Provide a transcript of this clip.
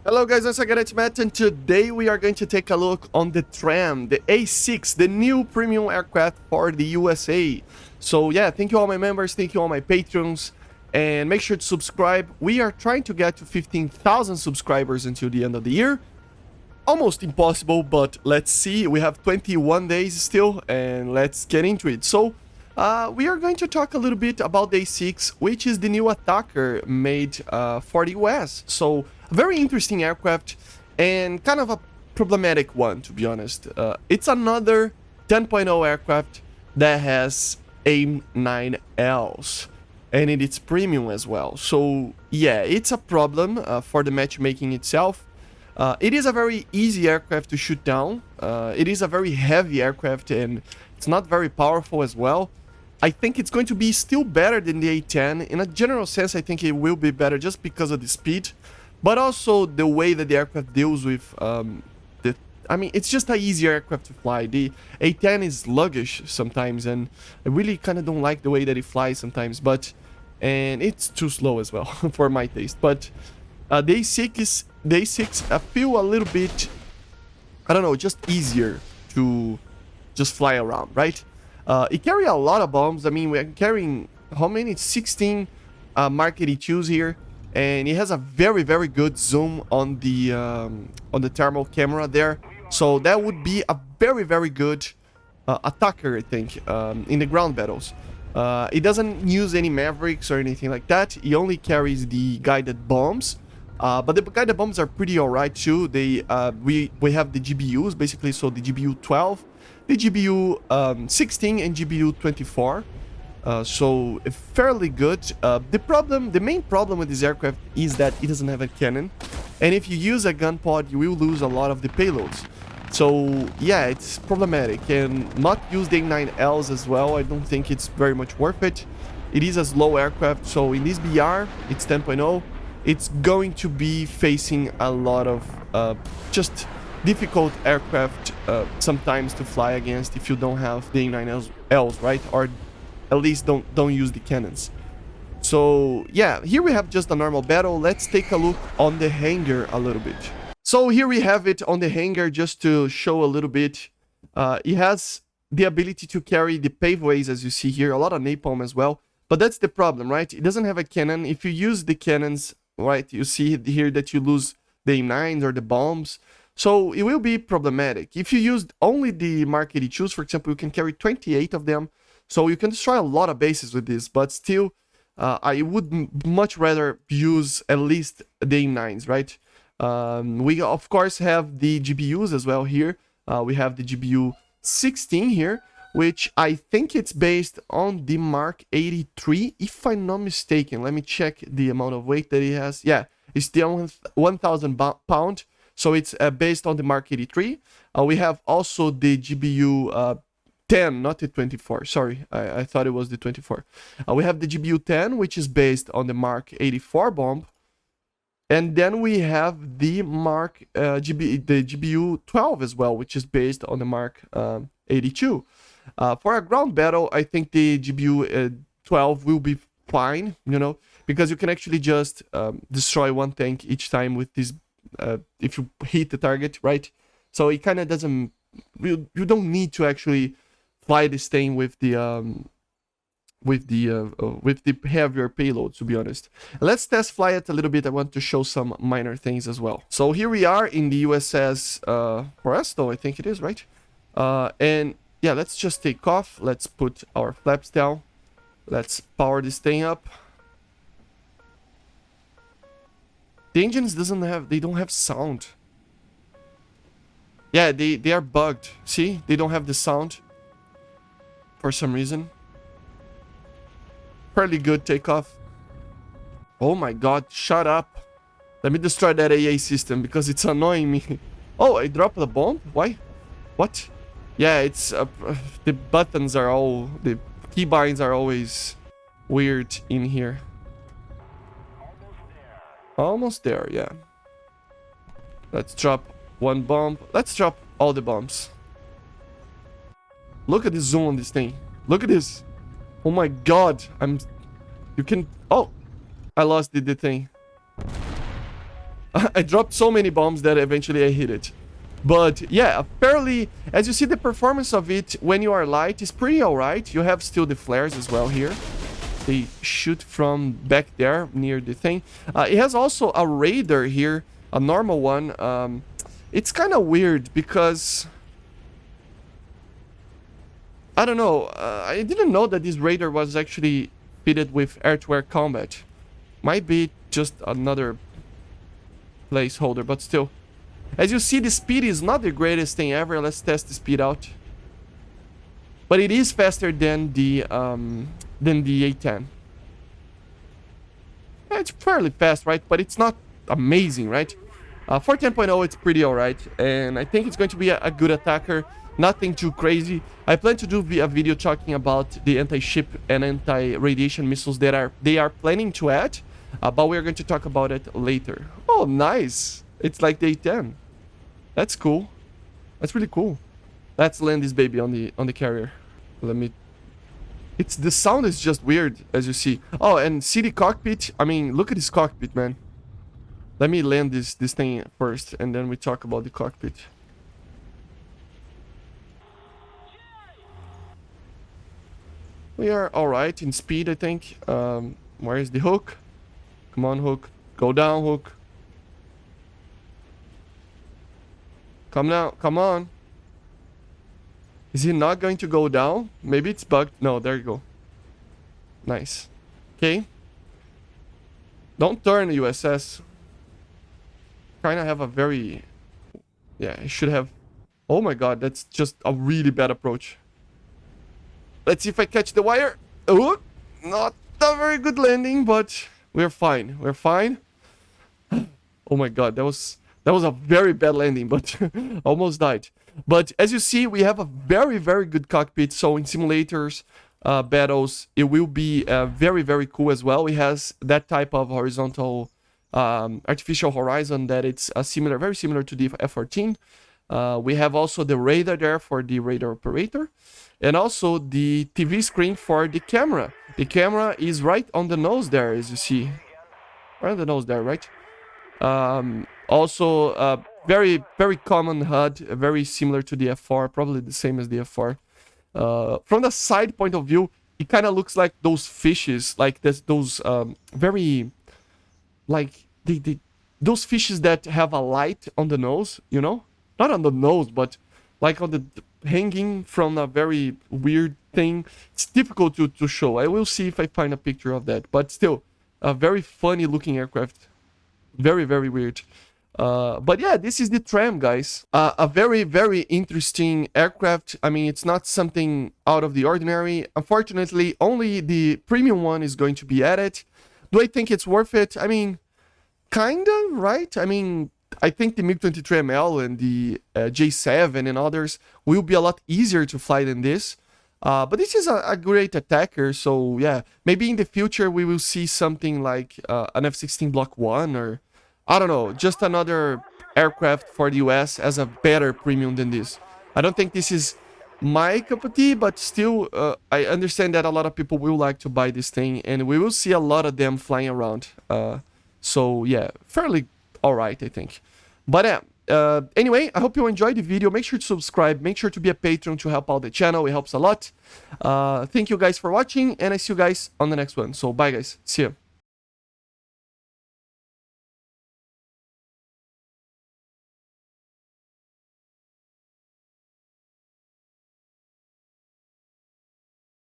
Hello guys, once again it's Matt, and today we are going to take a look on the TRAM, the A-6, the new premium aircraft for the USA. So yeah, thank you all my members, thank you all my patrons, and make sure to subscribe. We are trying to get to 15,000 subscribers until the end of the year. Almost impossible, but let's see. We have 21 days still, and let's get into it. So we are going to talk a little bit about the A6, which is the new attacker made for the US. So a very interesting aircraft and kind of a problematic one, to be honest. It's another 10.0 aircraft that has AIM9Ls, and it's premium as well. So yeah, it's a problem for the matchmaking itself. It is a very easy aircraft to shoot down. It is a very heavy aircraft and it's not very powerful as well. I think it's going to be still better than the A10. In a general sense, I think it will be better just because of the speed, but also the way that the aircraft deals with I mean, it's just an easier aircraft to fly. The A10 is sluggish sometimes, and I really kind of don't like the way that it flies sometimes, and it's too slow as well for my taste. But the A6 I feel a little bit, I don't know, just easier to just fly around, right? It carries a lot of bombs. I mean, we're carrying how many? 16 Mark 82s here, and it has a very good zoom on the thermal camera there. So that would be a very good attacker, I think, in the ground battles. It doesn't use any Mavericks or anything like that. It only carries the guided bombs. But the guided bombs are pretty alright too. They we have the GBUs basically, so the GBU 12, the GBU 16, and GBU 24. So fairly good. The main problem with this aircraft is that it doesn't have a cannon, and if you use a gun pod, you will lose a lot of the payloads. So yeah, it's problematic, and not use the AIM9Ls as well. I don't think it's very much worth it. It is a slow aircraft, so in this BR, it's 10.0. It's going to be facing a lot of just difficult aircraft sometimes to fly against if you don't have the AIM9Ls, right? Or at least don't use the cannons. So yeah, here we have just a normal battle. Let's take a look on the hangar a little bit. So here we have it on the hangar, just to show a little bit. It has the ability to carry the paveways, as you see here, a lot of napalm as well. But that's the problem, right? It doesn't have a cannon. If you use the cannons, right, you see here that you lose the AIM9s or the bombs. So it will be problematic. If you use only the Mark 82s, for example, you can carry 28 of them. So you can destroy a lot of bases with this, but still, I would much rather use at least the AIM9s, right? We of course have the GBUs as well here. We have the GBU 16 here, which I think it's based on the Mark 83, if I'm not mistaken. Let me check the amount of weight that it has. Yeah, it's the 1,000 pound, so it's based on the Mark 83. We have also the GBU 10, not the 24. Sorry, I thought it was the 24. We have the GBU 10, which is based on the Mark 84 bomb. And then we have the the GBU 12 as well, which is based on the Mark 82. For a ground battle, I think the GBU 12 will be fine, you know, because you can actually just destroy one tank each time with this, if you hit the target, right? So it kind of doesn't, you don't need to actually fly this thing with the heavier payload, to be honest. Let's test fly it a little bit. I want to show some minor things as well. So here we are in the USS Foresto, I think it is, right? And yeah, let's just take off. Let's put our flaps down. Let's power this thing up. The engines they don't have sound. Yeah, they are bugged. See, they don't have the sound for some reason. Fairly good takeoff. Oh my god, shut up. Let me destroy that AA system because it's annoying me. Oh, I dropped the bomb? Why? What? Yeah, it's the buttons are all, the keybinds are always weird in here. Almost there, yeah. Let's drop one bomb. Let's drop all the bombs. Look at the zoom on this thing. Look at this. Oh my god. You can... Oh! I lost the thing. I dropped so many bombs that eventually I hit it. But yeah, fairly, as you see, the performance of it when you are light is pretty alright. You have still the flares as well here. They shoot from back there near the thing. It has also a radar here, a normal one. It's kind of weird because I don't know. I didn't know that this radar was actually fitted with air-to-air combat. Might be just another placeholder, but still. As you see, the speed is not the greatest thing ever. Let's test the speed out. But it is faster than the A10. Yeah, it's fairly fast, right? But it's not amazing, right? For 10.0, it's pretty alright. And I think it's going to be a good attacker. Nothing too crazy. I plan to do a video talking about the anti-ship and anti-radiation missiles that they are planning to add. But we're going to talk about it later. Oh, nice. It's like the A10. That's cool. That's really cool. Let's land this baby on the carrier. Let me... the sound is just weird, as you see. Oh, and see the cockpit? I mean, look at this cockpit, man. Let me land this thing first, and then we talk about the cockpit. We are alright in speed, I think. Where is the hook? Come on, hook. Go down, hook. Come now, come on. Is he not going to go down? Maybe it's bugged. No, there you go. Nice. Okay. Don't turn the USS. Kind of have a very... Yeah, it should have... Oh my god, that's just a really bad approach. Let's see if I catch the wire. Oh, not a very good landing, but we're fine. We're fine. Oh my god, that was a very bad landing, but almost died. But as you see, we have a very, very good cockpit. So in simulators, battles, it will be very, very cool as well. It has that type of horizontal artificial horizon that it's similar, very similar to the F-14. We have also the radar there for the radar operator, and also the TV screen for the camera. The camera is right on the nose there, as you see. Right on the nose there, right? Also, very, very common HUD, very similar to the F4, probably the same as the F4. From the side point of view, it kind of looks like those fishes, like those very, like those fishes that have a light on the nose, you know? Not on the nose, but like on the hanging from a very weird thing. It's difficult to show. I will see if I find a picture of that, but still, a very funny looking aircraft. Very, very weird. But yeah, this is the TRAM, guys. A very, very interesting aircraft. I mean, it's not something out of the ordinary. Unfortunately, only the premium one is going to be added. Do I think it's worth it? I mean, kinda, right? I mean, I think the MiG-23ML and the J7 and others will be a lot easier to fly than this. But this is a great attacker, so yeah, maybe in the future we will see something like an F-16 Block 1 or, I don't know, just another aircraft for the US as a better premium than this. I don't think this is my cup of tea, but still, I understand that a lot of people will like to buy this thing, and we will see a lot of them flying around. So yeah, fairly alright, I think. But anyway, I hope you enjoyed the video. Make sure to subscribe. Make sure to be a patron to help out the channel. It helps a lot. Thank you guys for watching, and I see you guys on the next one. So bye, guys. See you.